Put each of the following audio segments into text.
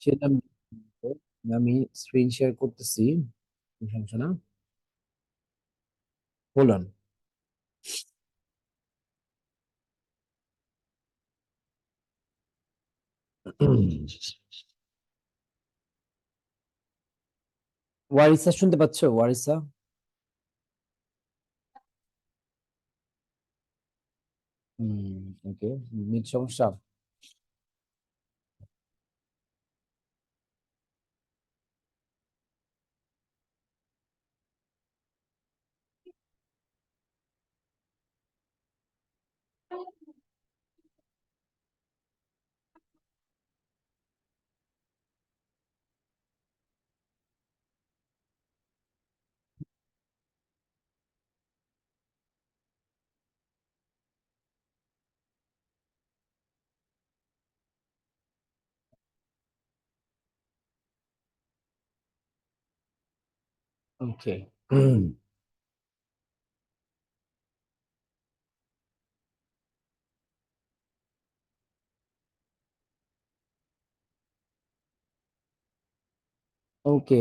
সেটা আমি screen share করতেছি, কোনো সমস্যা না, বলুন। ওয়ারিসা শুনতে পাচ্ছো? ওয়ারিসা? হুম, ওকে। মিট সমস্যা। ওকে। ওকে।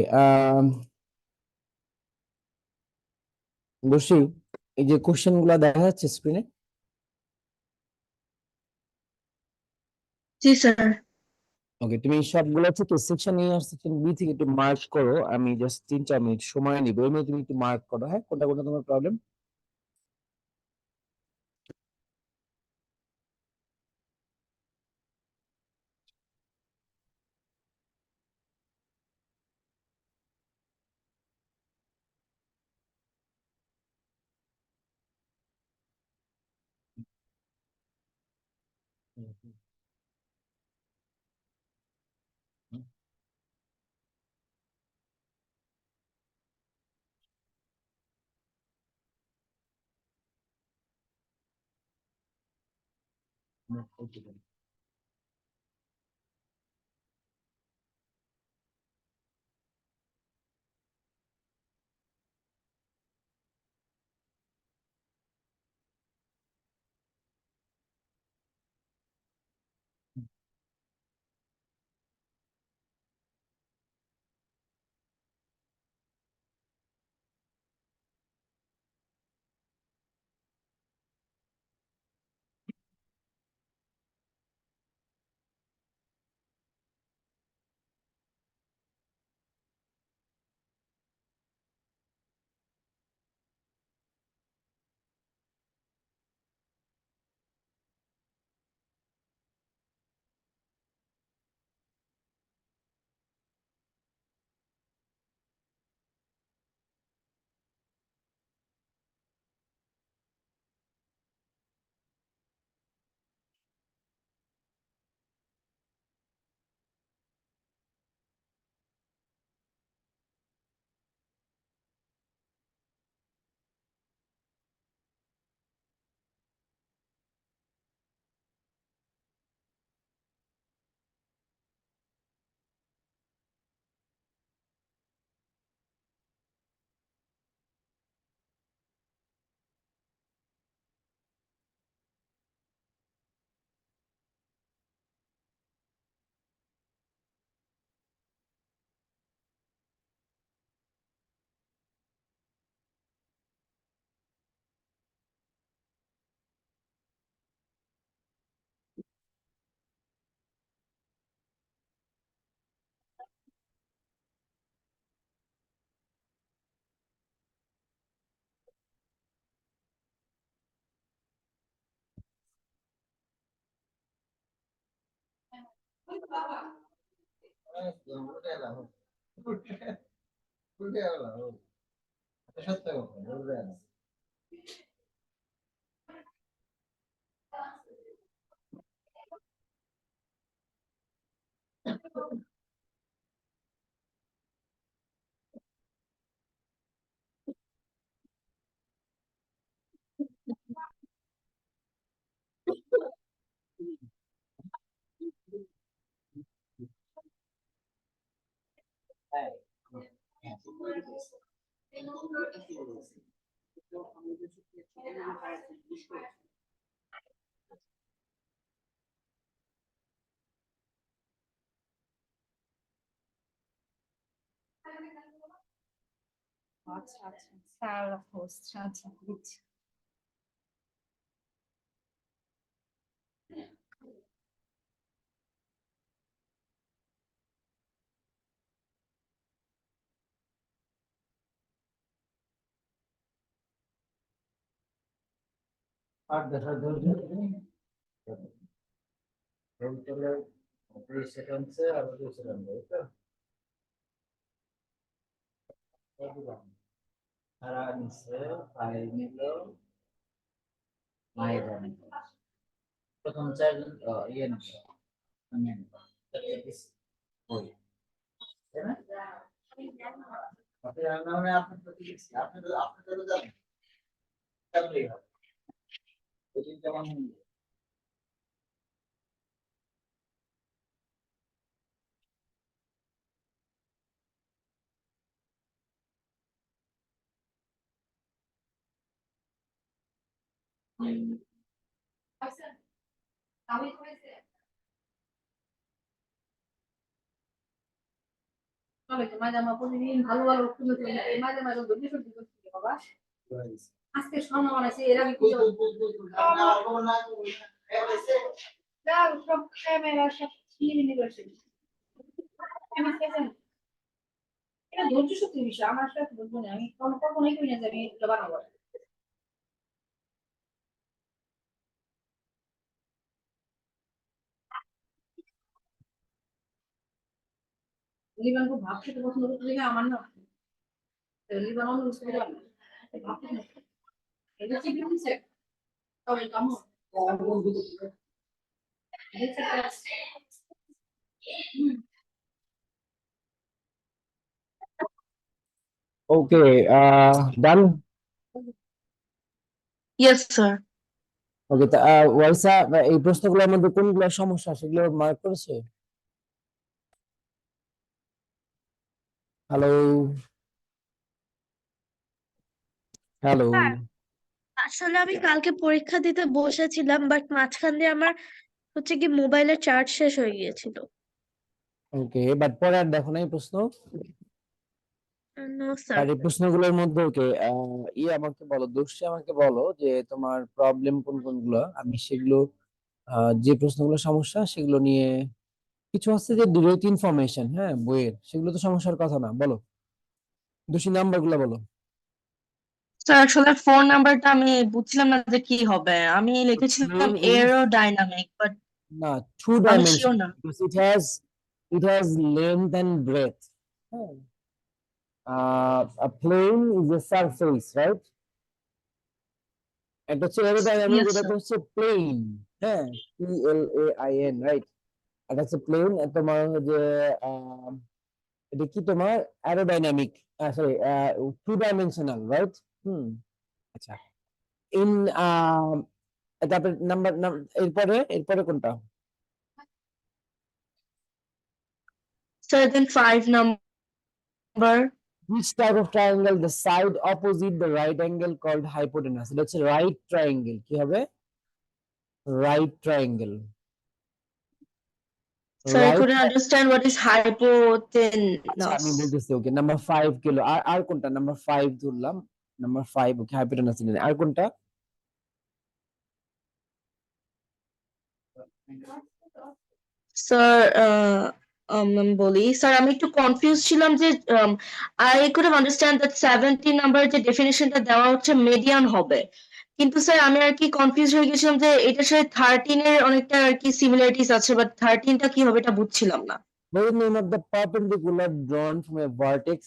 বসি, এই যে কোশ্চেন গুলা দেখা যাচ্ছে স্ক্রিনে? জি স্যার। ওকে, তুমি সবগুলো থেকে সেকশন এ আর সেকশন বি থেকে একটু মার্ক করো। আমি জাস্ট 3-4 মিনিট সময় নিবো, এর মধ্যে তুমি একটু মার্ক করো, হ্যাঁ? কোনটা কোনটা তোমার প্রবলেম। আচ্ছা আচ্ছা স্যার হোস্ট আচ্ছা বুঝছি আর দেখা ধৈর্য তাহলে 30 সেকেন্ডে আর 2 সেকেন্ডে তো সারা নিচে ফাইল নিল মাইরা নিল প্রথম চারজন ইয়ে নিল আমি নিল ওই তাই না আপনি রান্না আপনার প্রতি আপনি তো জানেন তাহলেই হবে এই যেমন আমি করেছি তবে তোমার জামা প্রতিদিন ভালো ভালো তুমি তো এই মাঝে মাঝে ধরে সত্যি করতে বাবা আজকে সম্মান আছে এর আগে কিছু না সব ক্যামেরা সব ইউনিভার্সিটি আমি কেন এটা ধৈর্য শক্তি বিষয় আমার সাথে বলবো না আমি কখনোই করি না যে আমি এটা বানাবো লিবান খুব ভাব খেতে পছন্দ করতে দেখে আমার না লিবান অন্য কিছু করে ভাব খেতে এটা কি দিচ্ছে তবে কামো ওকে ডান Yes, sir. ওকে তা ওয়াইসা এই প্রশ্নগুলোর মধ্যে কোনগুলো সমস্যা সেগুলো মার্ক করেছে হ্যালো হ্যালো স্যার আসলে আমি কালকে পরীক্ষা দিতে বসেছিলাম বাট মাঝখান দিয়ে আমার হচ্ছে কি মোবাইলের চার্জ শেষ হয়ে গিয়েছিল। ওকে বাট পরে আর দেখো না এই প্রশ্ন নো স্যার। আর এই প্রশ্নগুলোর মধ্যে ওকে ইয়ে আমাকে বলো দোষী আমাকে বলো যে তোমার প্রবলেম কোন কোনগুলো আমি সেগুলো যে প্রশ্নগুলো সমস্যা সেগুলো নিয়ে কিছু আছে যে ডিরেক্ট ইনফরমেশন হ্যাঁ বইয়ের সেগুলো তো সমস্যার কথা না বলো দোষী নাম্বারগুলো বলো স্যার আসলে ফোন নাম্বারটা আমি বুঝছিলাম না যে কি হবে। আমি লিখেছিলাম Plane is aerodynamic but not two আমি শিওর dimensional না। because it has length and breadth. হ্যাঁ। A plane is a surface, right? এটা হচ্ছে aerodynamic, ইয়েস এটা তো স্যার। হচ্ছে plane, হ্যাঁ, PLAIN, right? এটা হচ্ছে plane, আর তোমার যে এটা কি তোমার aerodynamic, sorry, two dimensional, right? হুম, আচ্ছা। In তারপরে নাম্বার এরপরে কোনটা? Sir then 5 number. Which type of triangle the side opposite the right angle called hypotenuse? এটা হচ্ছে right triangle কি হবে? Right triangle. Sir I Right. couldn't understand what is আচ্ছা hypotenuse. আমি বলতেছি ওকে নাম্বার 5 কিলো আর কোনটা নাম্বার 5 ধরলাম number 5 ওকে hypotenuse নিলেন আর কোনটা? স্যার আমি বলি স্যার আমি একটু কনফিউজ ছিলাম যে I could understand that 70 number যে ডেফিনিশনটা দেওয়া হচ্ছে মিডিয়ান হবে কিন্তু স্যার আমি আর কি কনফিউজ হয়ে গেছিলাম যে এটার সাথে 13 এর অনেকটা আর কি সিমিলারিটিস আছে বাট 13টা কি হবে এটা বুঝছিলাম না। What is the name of the perpendicular drawn from a vertex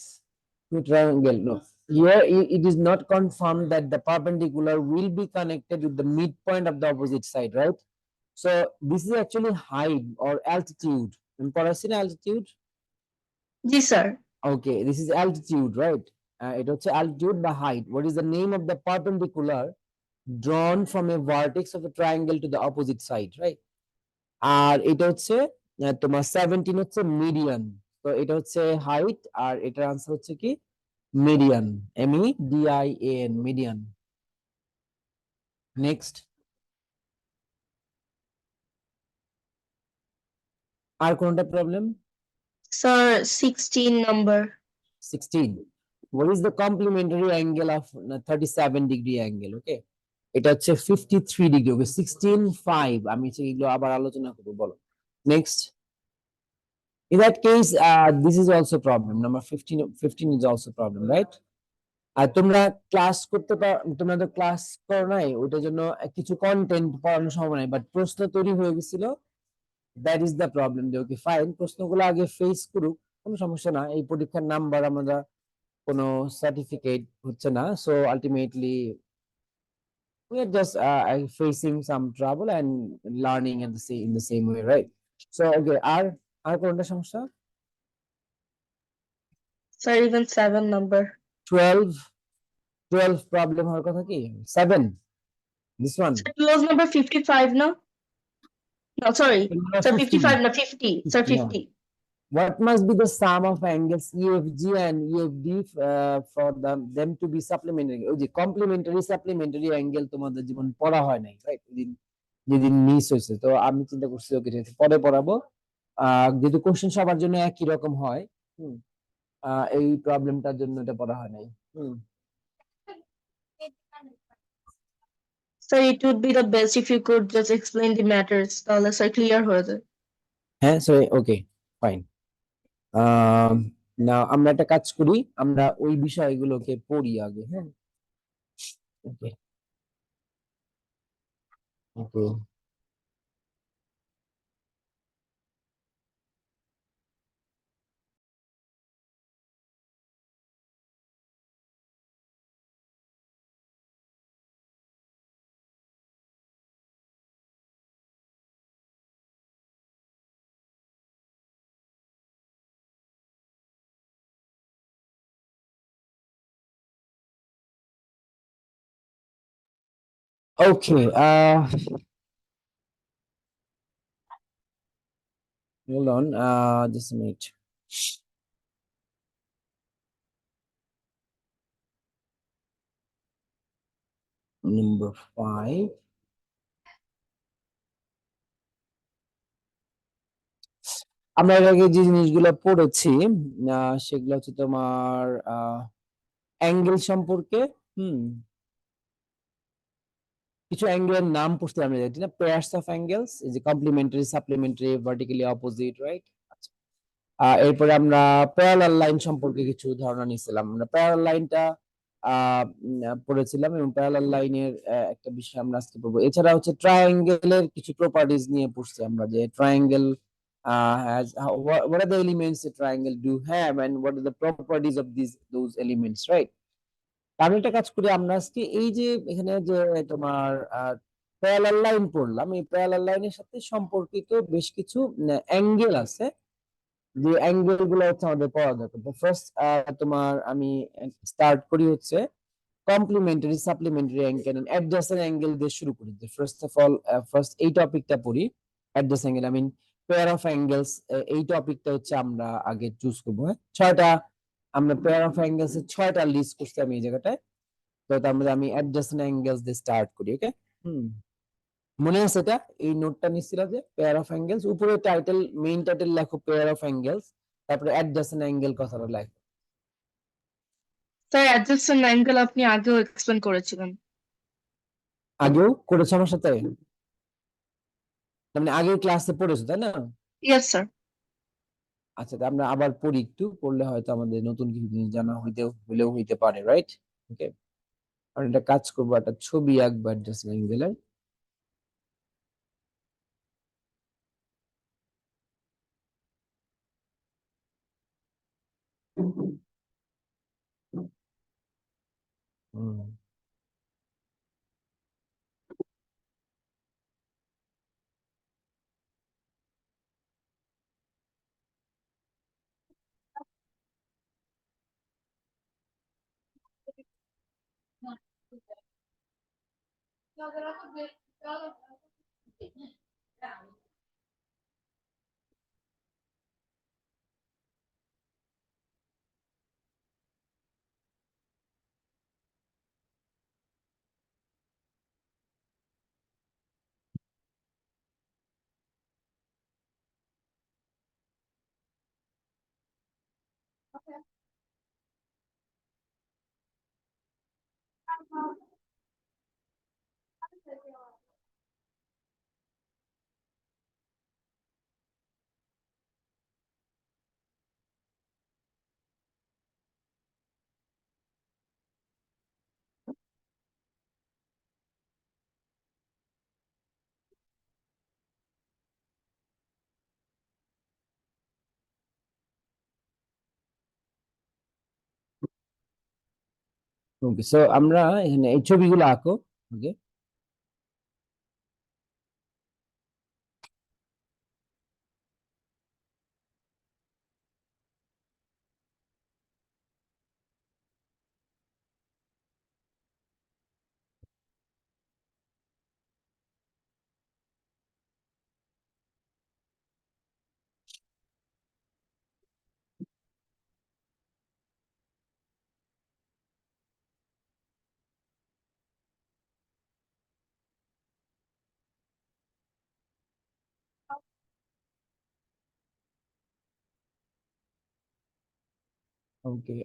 to a triangle? No. Here it is not confirmed that the perpendicular will be connected with the midpoint of the opposite side, right? So this is actually height or altitude. In Parasina altitude? G sir. Okay, this is altitude, right? It হচ্ছে altitude by height. What is the name of the perpendicular drawn from a vertex of a triangle to the opposite side, right? আর এটা হচ্ছে তোমার 17 হচ্ছে median তো এটা হচ্ছে height আর এটার answer হচ্ছে কি মিডিয়ান MEDIAN মিডিয়ান নেক্সট আর কোনটা problem sir 16 number. 16 what is the complementary angle of 37-degree angle? Okay, এটা হচ্ছে 53 ডিগ্রি। ওকে, 16.5 আমি এগুলো আবার আলোচনা করব। বলো next. In that case, this is also problem. Number 15 is also problem, right? আর তোমরা ক্লাস করতে তোমরা তো ক্লাস করো নাই, ওটার জন্য কিছু কন্টেন্ট পড়ানো সম্ভব নাই, বাট প্রশ্ন তৈরি হয়ে গেছিল। That is the problem. যে ওকে ফাইন, প্রশ্নগুলো আগে ফেস করুক, কোনো সমস্যা না। এই পরীক্ষার নাম্বার আমরা কোনো সার্টিফিকেট হচ্ছে না। So ultimately we are just facing some trouble and learning at in the same way, right? So okay, আর কোনটা সমস্যা? Sir, even 7 number. 12 প্রবলেম হওয়ার কথা কি? 7, this one. Sir, close number 55, no? No, sorry. Number Sir, 15. 55, no, 50. Sir, 50, yeah. 50. What must be the sum of angles EFG and EFD for them to be supplementary? ওই যে complementary supplementary angle তোমাদের জীবন পড়া হয় নাই, right? যেদিন miss হয়েছে, তো আমি চিন্তা করছি ওকে পরে পড়াবো। যেহেতু কোশ্চেন সবার জন্য একই রকম হয়, এই প্রবলেমটার জন্য এটা পড়া হয় নাই। Sir, it would be the best if you could just explain the matters. তাহলে স্যার ক্লিয়ার হয়ে যায়। হ্যাঁ, সো ওকে ফাইন। না, আমরা একটা কাজ করি, আমরা ওই বিষয়গুলোকে পড়ি আগে। হ্যাঁ, ওকে ওকে। Okay, hold on, just a minute. Number 5. আমরা এর আগে যে জিনিসগুলো পড়েছি, সেগুলো হচ্ছে তোমার অ্যাঙ্গেল সম্পর্কে। কিছু অ্যাঙ্গেলের নাম পড়তে আমরা জানি না, পেয়ার্স অফ অ্যাঙ্গেলস, এই যে complementary, supplementary, vertically opposite, right? এরপরে আমরা প্যারালাল লাইন সম্পর্কে কিছু ধারণা নিয়েছিলাম। আমরা প্যারালাল লাইনটা পড়েছিলাম, এবং প্যারালাল লাইনের একটা বিষয় আমরা আজকে পড়বো। এছাড়া হচ্ছে ট্রায়াঙ্গেলের কিছু প্রপার্টিজ নিয়ে পড়ছি আমরা, যে triangle has what are the elements a triangle do have and what are the properties of those elements, right? আমি একটা কাজ করি, আমরা আজকে এই যে এখানে যে তোমার প্যারালাল লাইন পড়লাম, এই প্যারালাল লাইনের সাথে সম্পর্কিত বেশ কিছু অ্যাঙ্গেল আছে, যে অ্যাঙ্গেল গুলো হচ্ছে আমাদের পড়া দরকার। তো ফার্স্ট তোমার আমি স্টার্ট করি হচ্ছে complementary, supplementary angle and adjacent angle দিয়ে শুরু করি। যে ফার্স্ট অফ অল, ফার্স্ট এই টপিকটা পড়ি, adjacent angle, I mean pair of angles. এই টপিকটা হচ্ছে আমরা আগে চুজ করবো। হ্যাঁ, 6টা আমরা পেয়ার অফ অ্যাঙ্গেলস এর 6টা লিস্ট করছি আমি এই জায়গাটায়। তো তার মধ্যে আমি অ্যাডজাসেন্ট অ্যাঙ্গেলস দিয়ে স্টার্ট করি। ওকে, মনে আছে এটা? এই নোটটা নিচ্ছিল যে পেয়ার অফ অ্যাঙ্গেলস, উপরে টাইটেল, মেইন টাইটেল লেখো পেয়ার অফ অ্যাঙ্গেলস, তারপরে অ্যাডজাসেন্ট অ্যাঙ্গেল কথাটা লেখো। স্যার, অ্যাডজাসেন্ট অ্যাঙ্গেল আপনি আগেও এক্সপ্লেন করেছিলেন। আগেও করেছো আমার সাথে? মানে আগের ক্লাসে পড়েছো, তাই না? Yes sir. আচ্ছা, তো আমরা আবার পড়ি, একটু পড়লে হয়তো আমাদের নতুন কিছু জিনিস জানা হইলেও হইতে পারে, রাইট? ওকে, আর একটা কাজ করবো, একটা ছবি আঁকবো অ্যাডজাসেন্ট অ্যাঙ্গেলের। হুম, ওকে, সো আমরা এখানে এই ছবিগুলো আঁকো। ওকে, ওকে,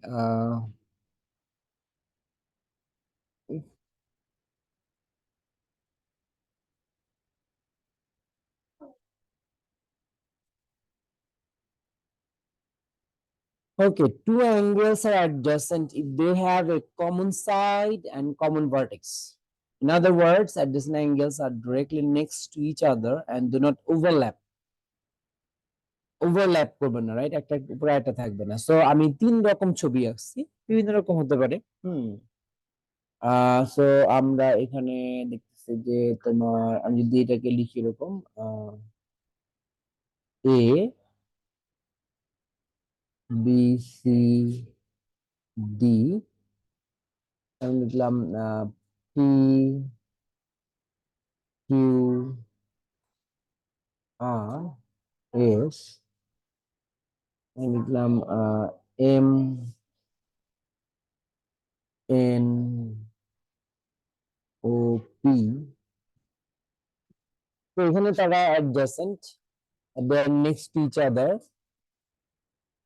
okay, two angles are adjacent if they have a common side and common vertex. In other words, adjacent angles are directly next to each other and do not overlap. Overlap করবে না, right? একটা উপরে একটা থাকবে না। So আমি তিন রকম ছবি আঁকছি, বিভিন্ন রকম হতে পারে। সো আমরা এখানে দেখতেছি যে তোমার, আমি যদি এটাকে লিখি এরকম এ বি সি ডি, আমি লিখলাম পি কিউ আর এস, আমি লিখলাম এম এন ও পি। তো এখানে তারা adjacent, they are next to each other.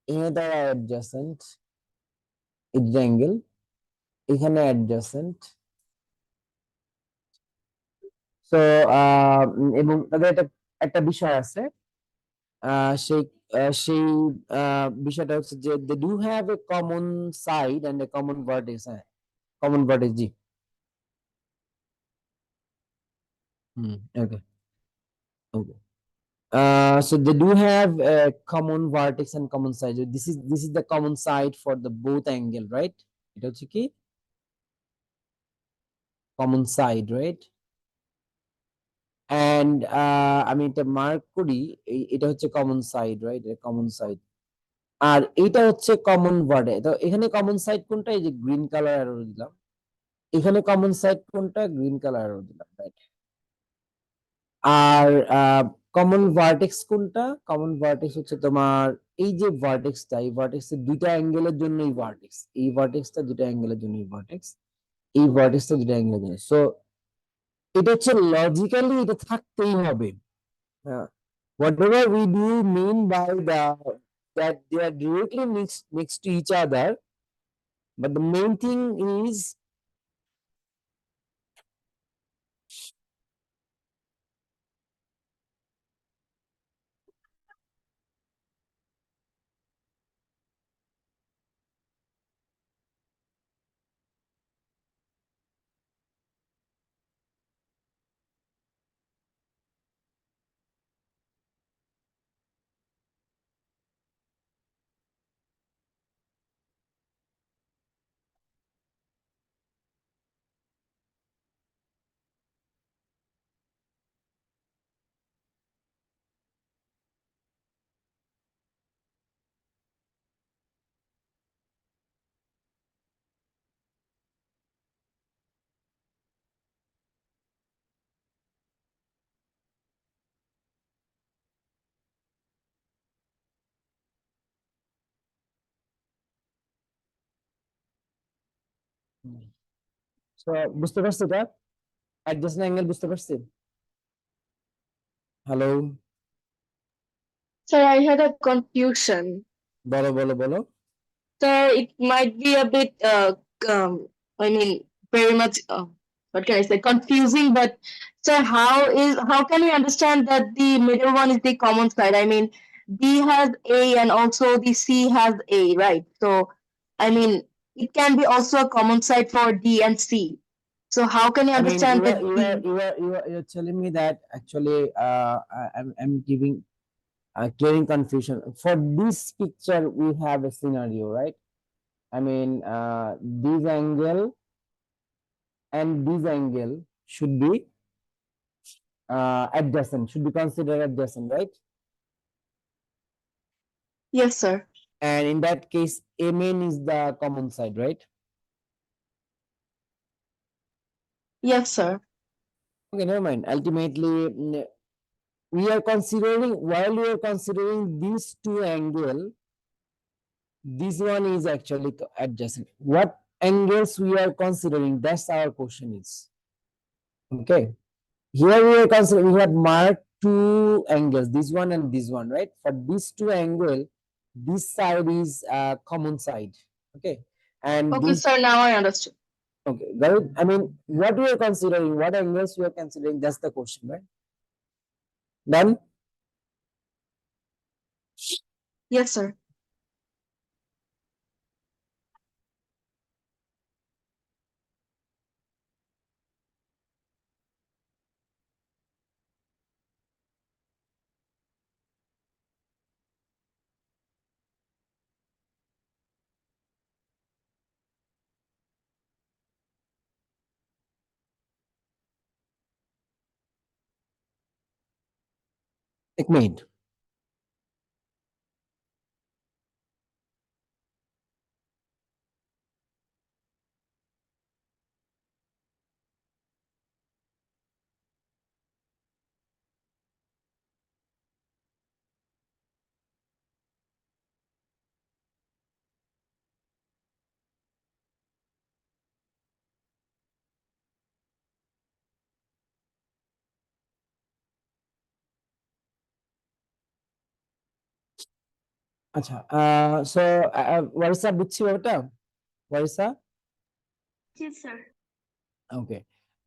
এখানে তারা অ্যাডজাসেন্ট, এজ অ্যাঙ্গেল, এখানে অ্যাডজাসেন্ট। সো এবং তাদের একটা একটা বিষয় আছে, সেই সেই বিষয়টা হচ্ছে যে they do have a common side and a common vertex. হ্যাঁ, কমন ভার্টেক্স, জি। Okay, okay. So they do have a common vertex and common side. This is the common side for the both angle, right? এটা হচ্ছে কি common side, right? And আমি এটা mark করি, এটা হচ্ছে কমন সাইড, রাইট? এটা কমন সাইড। আর এটা হচ্ছে কমন ভার্টে। তো এখানে কমন সাইড কোনটা? এই যে গ্রিন কালার অ্যারো দিলাম। এখানে কমন সাইড কোনটা? গ্রিন কালার অ্যারো দিলাম, রাইট? আর কমন ভার্টেক্স কোনটা? কমন ভার্টেক্স হচ্ছে তোমার এই যে ভার্টেক্সটা, এই ভার্টেক্সের দুইটা অ্যাঙ্গেলের জন্য এই ভার্টেক্স, এই ভার্টেক্সটা দুইটা অ্যাঙ্গেলের জন্য এই ভার্টেক্স, এই ভার্টেক্সটা দুইটা অ্যাঙ্গেলের জন্য। সো এটা হচ্ছে লজিক্যালি এটা থাকতেই হবে। Whatever we do mean by that they are directly next to each other, but the main thing is so বুঝতে পারছো এটা? অ্যাডজাস্ট অ্যাঙ্গেল বুঝতে পারছি? Hello, Sir, I had a confusion. বলো বলো বলো। Sir, it might be a bit, I mean, very much, what can I say, confusing, but sir, how can we understand that the middle one is the common side? I mean, B has A and also the C has A, right? So, I mean, it can be also a common side for D and C. So how can you I mean, understand you that are you are the you are you are you're telling me that actually I'm giving clearing confusion. For this picture, we have a scenario, right? I mean, this angle and this angle should be adjacent, should be considered adjacent, right? Yes, sir. And in that case, MN is the common side, right? Yes, sir. Okay, never mind. Ultimately, we are considering, while we are considering these two angle, this one is actually adjacent. What angles we are considering? That's our question is. Okay. Here we are considering, we have marked two angles, this one and this one, right? For these two angle, this side is common side. Okay. And Okay, this, sir. Now I understood. okay, got it? I mean, what we are considering, what angles we are considering, that's the question, right? Done? Yes, sir. एक minute. আচ্ছা, so ওয়ারিসা বুঝছি ওটা? ওয়ারিসা? Yes, sir. Okay.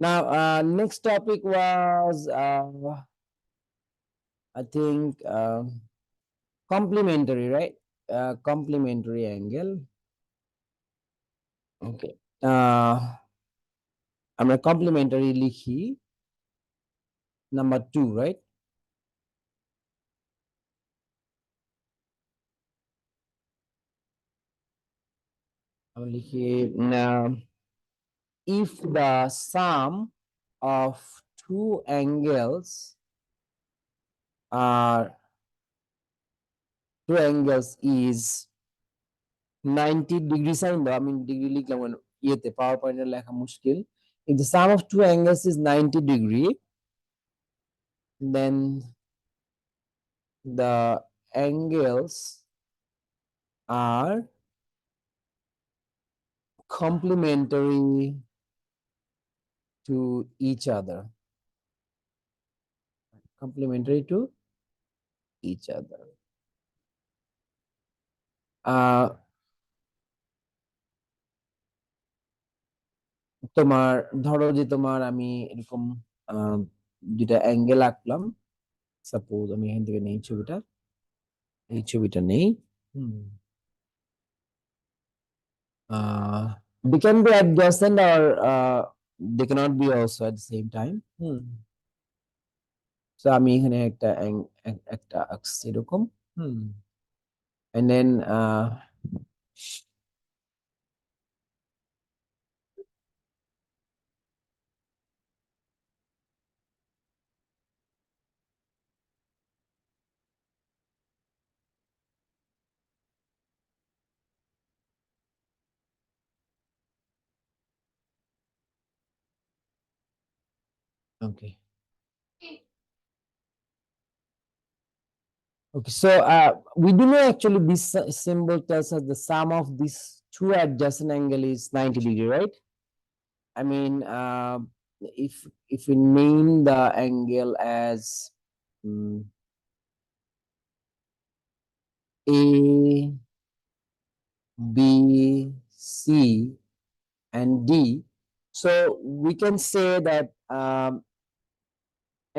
Now, next topic was, I think, complementary, right? Complementary angle. Okay. আমরা complementary লিখি number 2, right? আমরা লিখি, if the sum of two angles are is 90 degree sin দাও, আমি ডিগ্রি লিখলাম কেন ইয়েতে পাওয়ার পয়েন্টে লেখা মুশকিল। If the sum of two angles is 90 degree, then the angles are complementary to each other. Complementary to each other. তোমার ধরো যে তোমার আমি এরকম দুটা অ্যাঙ্গেল আঁকলাম, সাপোজ আমি এখান থেকে নেই ছবিটা, এই ছবিটা নেই। They can be adjacent or they cannot be also at the same time. So আমি এখানে একটা আঁকছি এরকম, and then okay. Okay, so we do know actually this symbol tells us the sum of these two adjacent angle is 90 degree, right? I mean, if we name the angle as A, B, C, and D, so we can say that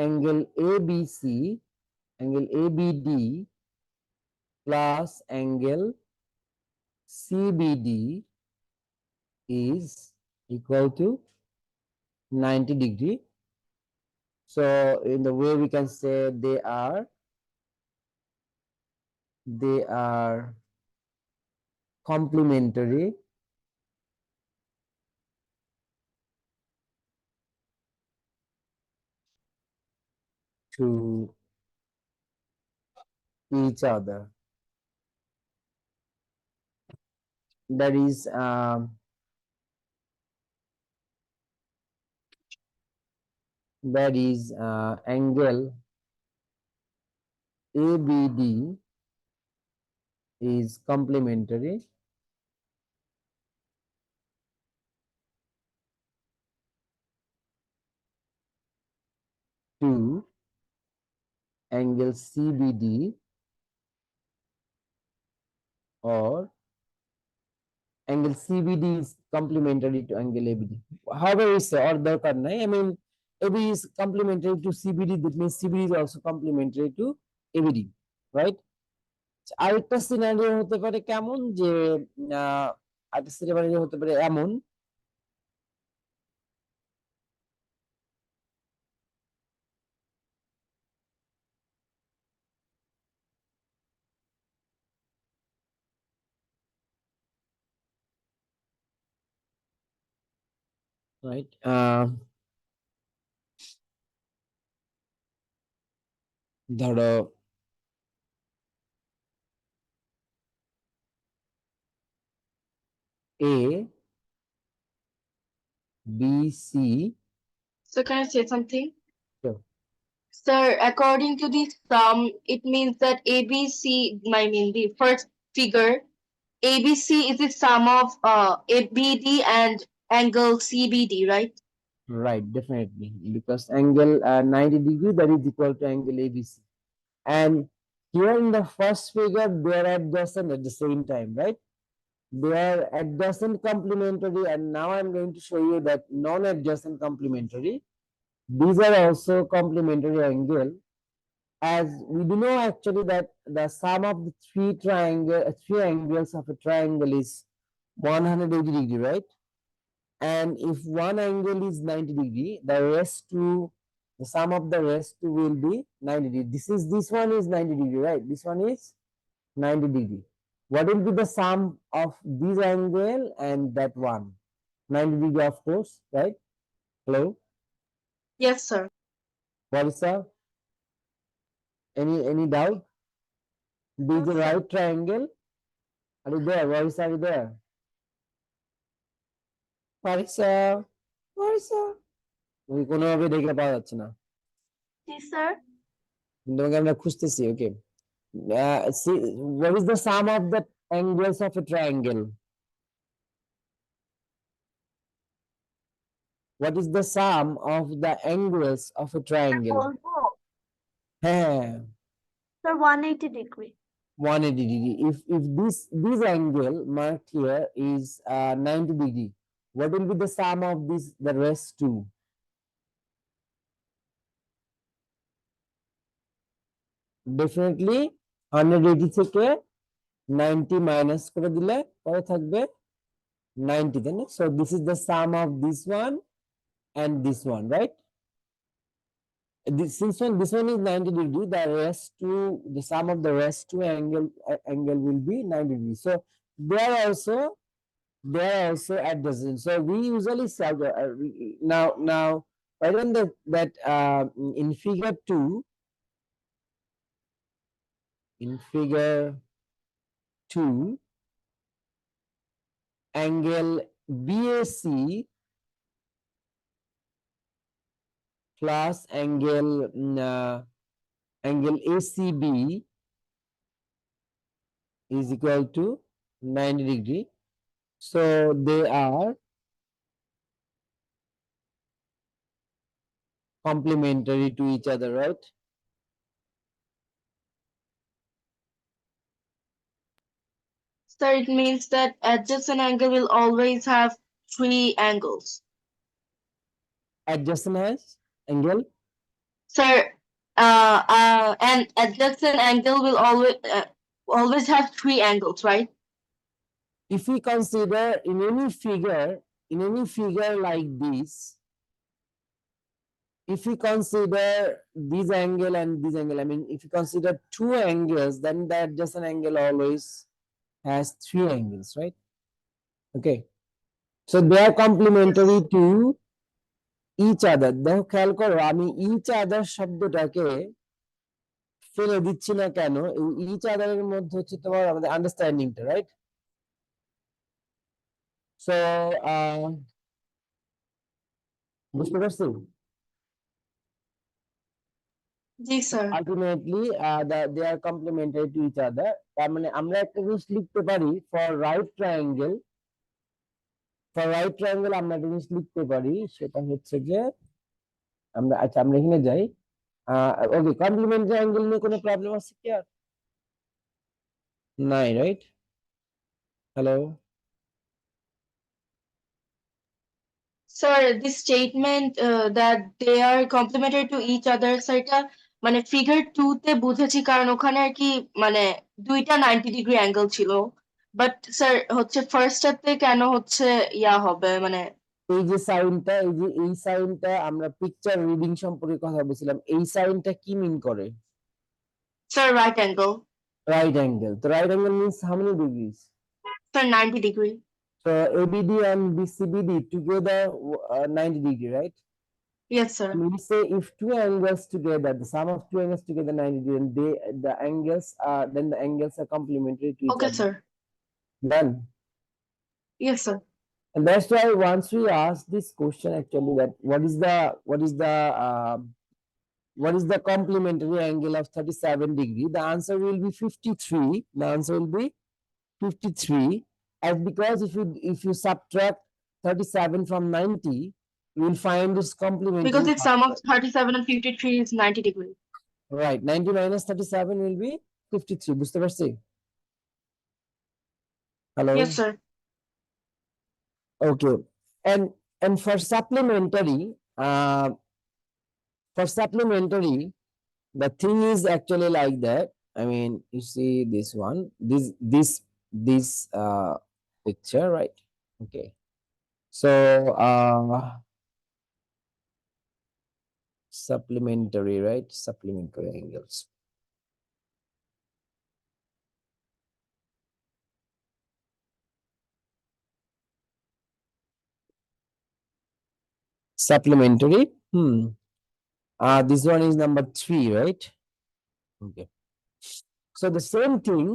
angle ABC, angle ABD plus angle CBD is equal to 90 degree. So in the way we can say they are complementary to each other. That is angle ABD is complementary to angle CBD, or angle CBD is complementary to angle ABD. However, it's or darkar nai. I mean, AB is complementary to CBD. That means CBD is also complementary to ABD, right? আরেকটা scenario হতে পারে কেমন যে আরেকটা scenario হতে পারে এমন, right? ধরো A, B, C. So can I say something? Sure. Sir, according to this sum, it means that ABC, I mean the first figure, ABC is the sum of ABD and angle CBD, right? Right, definitely. Because angle 90 degree, that is equal to angle ABC. And here in the first figure, they are adjacent at the same time, right? They are adjacent complementary, and now I'm going to show you that non-adjacent complementary. These are also complementary angle, as we do know actually that the sum of the three angles of a triangle is 180 degree, right? And if one angle is 90 degree, the sum of the rest two will be 90 degree. This one is 90 degree, right? This one is 90 degree. What will be the sum of this angle and that one? 90 degree, of course, right? Hello? Yes, sir. What is that? Any doubt? This is the right triangle. Are you there? Warisa, are you there? Warisa? Warisa? কোনোভাবে দেখে পাওয়া যাচ্ছে না। Yes, sir. তোমাকে আমরা খুঁজতেছি, ওকে। See, what is the sum of the angles of a triangle? What is the sum of the angles of a triangle? হ্যাঁ, Sir, 180 degree. 180 degree. If this angle marked here is 90 degree, what will be the sum of the rest two? Definitely 180 থেকে 90 minus করে দিলে কত থাকবে? 90, তাই না? So this is the sum of this one and this one, right? Since this one is 90 degree, the sum of the rest two angle will be 90 degree. So they are also adjacent. So we usually solve now right on that in figure 2, angle BAC plus angle ACB is equal to 90 degree. So they are complementary to each other, right? Sir, it means that adjacent angle will always have three angles. Adjacent has angle. Sir, and adjacent angle will always have three angles, right? If we consider in any figure like this, if we consider this angle and this angle, I mean, if you consider two angles, then the adjacent angle always has three angles, right? Okay. So they are complementary to each other, দেখো খেয়াল করো আমি each other শব্দটাকে ফেলে দিচ্ছি না কেন, এই ইচ আদারের মধ্যে হচ্ছে তোমার আমাদের আন্ডারস্ট্যান্ডিংটা, রাইট? সো বুঝতে পারছি? জি sir. Ultimately they are complementary to each other. তার মানে আমরা একটা জিনিস লিখতে পারি, ফর রাইট ট্রায়াঙ্গেল আমরা একটা জিনিস লিখতে পারি, সেটা হচ্ছে যে আমরা, আচ্ছা আমরা এখানে যাই। ওকে, কমপ্লিমেন্টারি অ্যাঙ্গেল নিয়ে কোনো প্রবলেম আছে কি আর? নাই, right? Hello? Sir this statement that they are complementary to each other, sir এটা মানে ফিগার 2 তে বুঝেছি, কারণ ওখানে আর কি মানে দুইটা 90 ডিগ্রি অ্যাঙ্গেল ছিল। বাট স্যার হচ্ছে ফার্স্টটাতে কেন হচ্ছে ইয়া হবে মানে? এই যে সাইনটা, এই যে এই সাইনটা, আমরা পিকচার রিডিং সম্পর্কে কথা বলছিলাম, এই সাইনটা কি মিন করে? Sir right angle. Right angle. তো right angle means how many degrees? Sir 90 degree. So ABD and BCBD together 90 degree, right? Yes sir. We say if two angles together, the sum of two angles together 90 degree, and the angles are complementary to each okay other. Sir. Done. Yes sir. And that's why once we ask this question actually, that what is the complementary angle of 37 degree, the answer will be 53. The answer will be 53, as because if you subtract 37 from 90, you will find its Because complementary its sum of 37 and 53 is 90 degree. right. 90 minus 37 will be 53. বুঝতে পারছি? Hello? Yes, sir. Okay. And for supplementary, the thing is actually like that. I mean, you see this one, this picture, right? Okay. So supplementary, right? Supplementary angles. Supplementary. This one is number 3, right? Okay. So the same thing.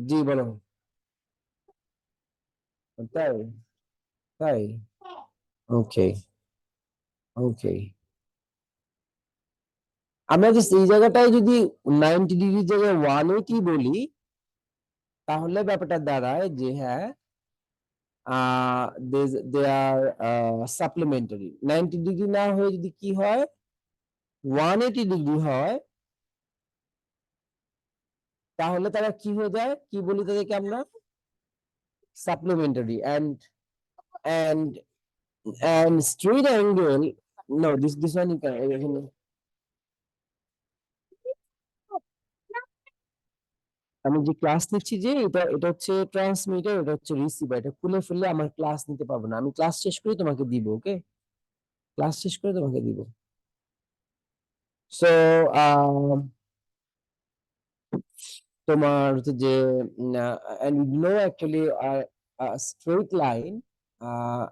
জি বলো। তাই তাই ওকে, ওকে। আমরা just এই জায়গাটায় যদি 90 ডিগ্রির জায়গায় 180 বলি, তাহলে ব্যাপারটা দাঁড়ায় যে হ্যাঁ, দে আর সাপ্লিমেন্টারি। 90 ডিগ্রি না হয়ে যদি কি হয়, 180 ডিগ্রি হয়, তাহলে তারা কি হয়ে যায়, কি বলি তাদেরকে আমরা? Supplementary. and and straight angle, no, this one you can, আমি যে ক্লাস নিচ্ছি, যে এটা হচ্ছে ট্রান্সমিটার, এটা হচ্ছে রিসিভার, এটা খুলে ফেললে আমার ক্লাস নিতে পারবো না। আমি ক্লাস শেষ করে তোমাকে দিব, ওকে? ক্লাস শেষ করে তোমাকে দিব। সো তোমার হচ্ছে যে and we know actually a straight line,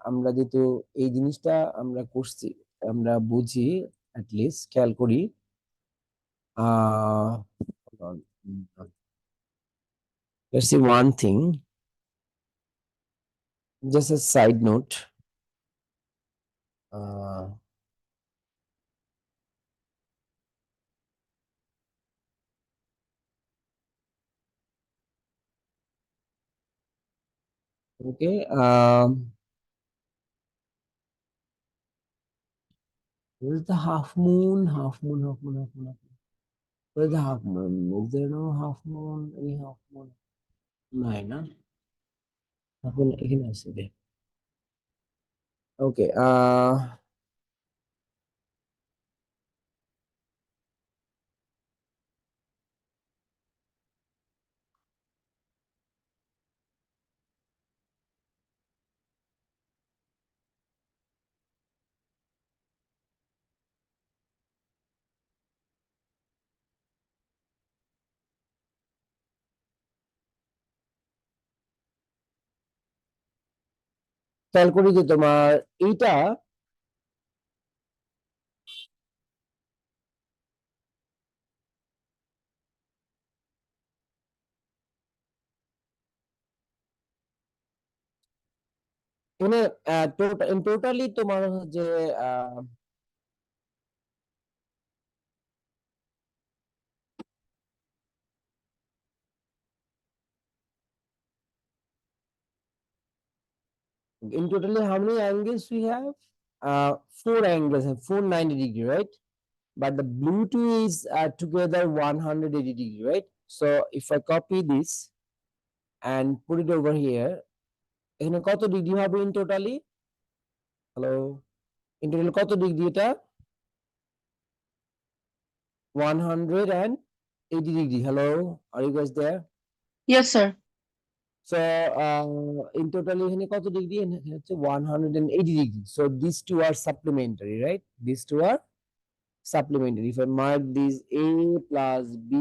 আমরা যেহেতু এই জিনিসটা আমরা করছি, আমরা বুঝি, at least খেয়াল করি। hold on. Let's see one thing, just a side note. Okay. Where is the half moon? Half moon, half moon, half moon, half moon. Where is the half moon? Is there no half moon? Any half moon? No, no. Half moon এখানে আছে রে। Okay. খেয়াল করি যে তোমার এইটা এখানে totally তোমার হচ্ছে in totally how many angles we have? Four angles, 490 degree, right? But the blue two is together 180 degree, right? So if I copy this and put it over here, এখানে কত ডিগ্রি হবে in totally? Hello, in total কত degree এটা? 180 degree. Hello, are you guys there? Yes, sir. So in total এখানে কত degree? এখানে হচ্ছে 180 degree. So these two are supplementary, right? These two are supplementary. If I mark these A plus B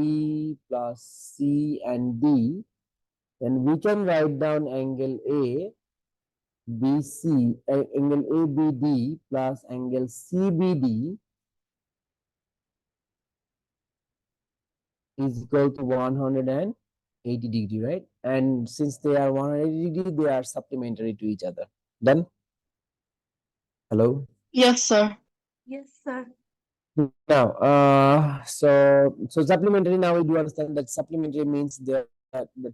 plus C and D, then we can write down angle A, BC, angle ABD plus angle CBD is equal to 180 degree, right? And since they are 180 degree, they are supplementary to each other. Done? Hello? Yes, sir. Yes, sir. Now, so supplementary, now we do understand that supplementary means the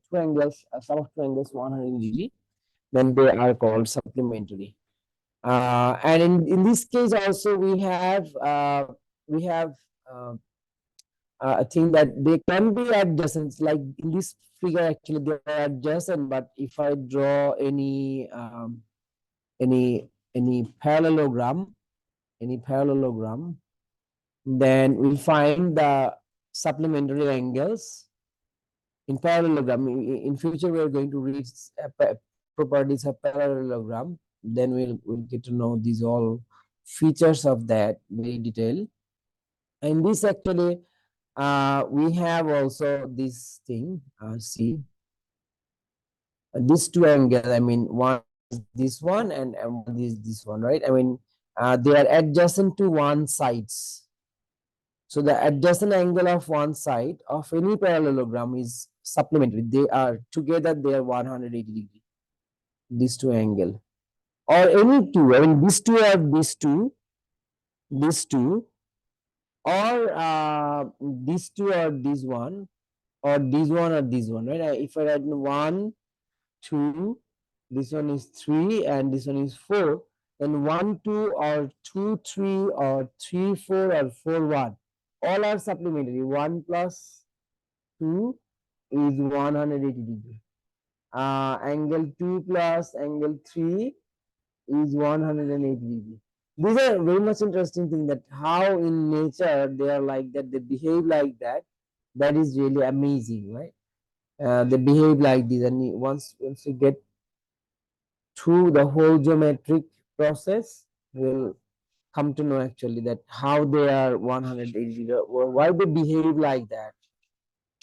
two angles, sum of two angles 180 degree, then they are called supplementary. And in this case also we have uh, a thing that they can be adjacent, like in this figure actually they are adjacent, but if I draw any parallelogram, then we find the supplementary angles in parallelogram. In future we are going to reach properties of parallelogram, then we'll get to know these all features of that very detail. And this actually we have also this thing, see these two angles, I mean one is this one and one is this one, right? I mean they are adjacent to one sides. So the adjacent angle of one side of any parallelogram is supplementary. They are together, they are 180 degree. These two angle or any two. I mean these two are these two, or these two are this one, or this one or this one, right? If I write 1, 2, this one is 3, and this one is 4, then 1, 2, or 2, 3, or 3, 4, or 4, 1. All are supplementary. 1 plus 2 is 180 degree. Angle 2 plus angle 3 is 180 degree. These are very much interesting thing, that how in nature they are like that, they behave like that. That is really amazing, right? They behave like this, and once you get through the whole geometric process, we'll come to know actually that how they are 180 degree, or why they behave like that.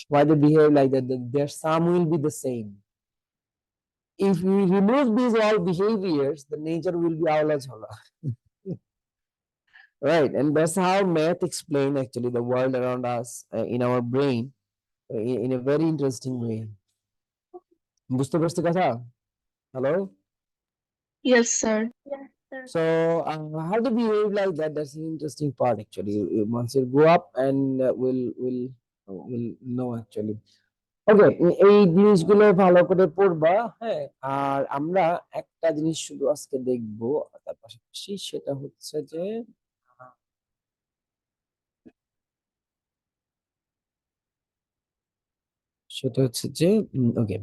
Why they behave like that? Their sum will be the same. If we remove these all behaviors, the nature will be aula chola. Right, and that's how math explain actually the world around us in our brain in a very interesting way. বুঝতে পারছো কথা? Hello? Yes, sir. Yes, sir. So how to behave like that? That's an interesting part actually. Once you grow up, and we'll know actually. ওকে, এই জিনিসগুলো ভালো করে পড়বা, হ্যাঁ। আর আমরা একটা জিনিস শুধু আজকে দেখবো তার পাশাপাশি, সেটা হচ্ছে যে okay,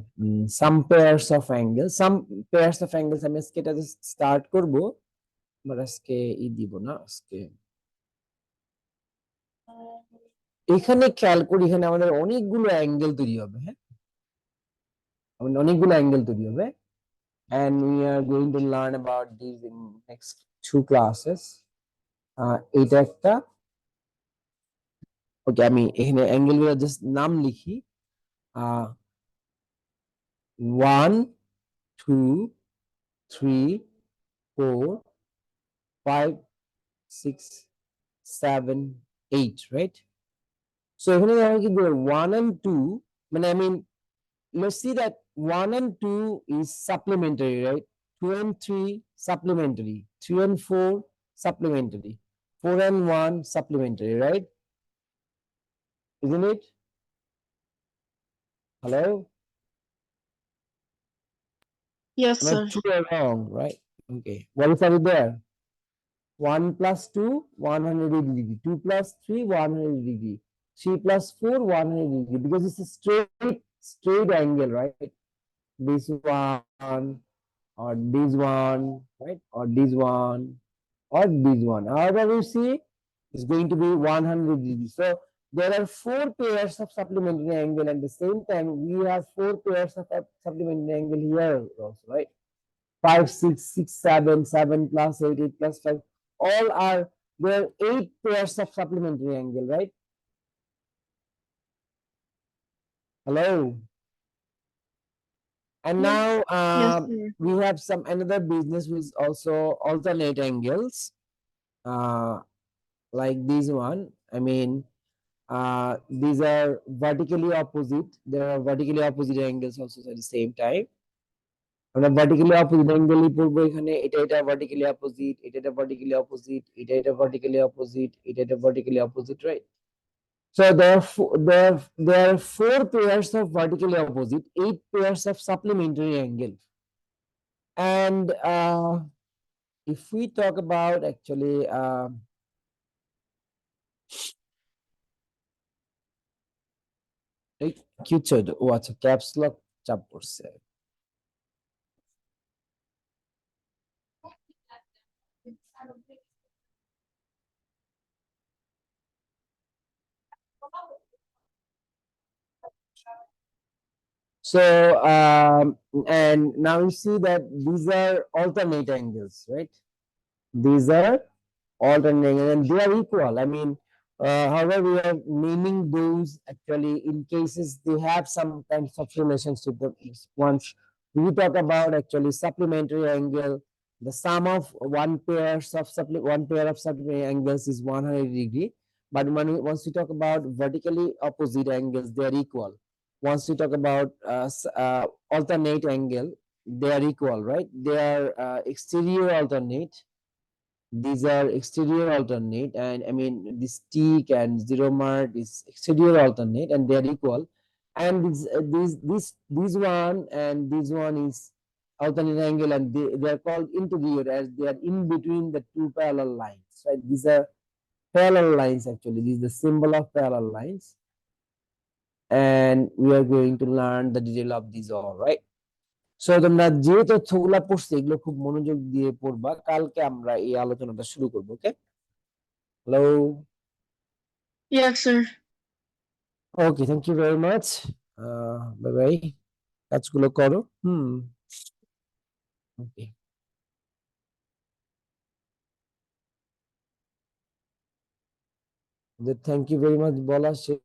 some pairs of angle, some pairs of angles আমি আজকে এটা স্টার্ট করব, বাট আজকে দিব না আজকে। এখানে খেয়াল করি, এখানে আমাদের অনেকগুলো অ্যাঙ্গেল তৈরি হবে, হ্যাঁ, অনেকগুলো অ্যাঙ্গেল তৈরি হবে, and we are going to learn about these in next 2 classes. এটা একটা, ওকে, আমি এখানে অ্যাঙ্গেল গুলো জাস্ট নাম লিখি, 1, 2, 3, 4, 5, 6, 7, 8, right? So এখানে দেখা কি 1 and 2, মানে I mean let's see that 1 and 2 is supplementary, right? 2 and 3 supplementary, 3 and 4 supplementary, 4 and 1 supplementary, right? Isn't it? Hello? Yes, Am I sir. true or wrong, right? Okay. What is there? 1 plus 2, 180 degree. 2 plus 3, 180 degree. 3 plus 4, 180 degree. Because it's a straight angle, right? This one, or this one, right? Or this one, or this one. However, you see, it's going to be 100 degrees. So there are 4 pairs of supplementary angle. At the same time, we have 4 pairs of supplementary angle here also, right? 5, 6, 6, 7, 7 plus 8, 8 plus 5. All are there are 8 pairs of supplementary angle, right? Hello. And Yes. now Yes, sir. we have some another business with also alternate angles, uh, like this one. I mean, these are vertically opposite. There are vertically opposite angles also at the same time. আমরা vertically opposite angle পড়বো এখানে, এটা vertically opposite, এটা vertically opposite, এটা vertically opposite, এটা vertically opposite, right? So there are 4 pairs of vertically opposite, 8 pairs of supplementary angle. And if we talk about actually কিছু ও আচ্ছা caps lock চাপ পড়ছে। So, and now you see that these are alternate angles, right? These are alternate angles and they are equal. I mean, however, we are naming those actually in cases they have some kinds of relationship. Once we talk about actually supplementary angle, the sum of one pair of supplementary angles is 100 degree. But once we talk about vertically opposite angles, they are equal. Once we talk about alternate angle, they are equal, right? They are exterior alternate. These are exterior alternate, and I mean this stick and zero mark is exterior alternate, and they are equal. And this one and this one is alternate angle, and they are called interior as they are in between the two parallel lines, right? These are parallel lines actually. This is the symbol of parallel lines, and we are going to learn the detail of these all, right? So তোমরা যে তথ্যগুলো পড়ছো এগুলো খুব মনোযোগ দিয়ে পড়বা, কালকে আমরা এই আলোচনাটা শুরু করবো। Okay, hello, Yes, sir. Okay, thank you very much, bye bye, কাজগুলো করো। Okay, thank you very much বলা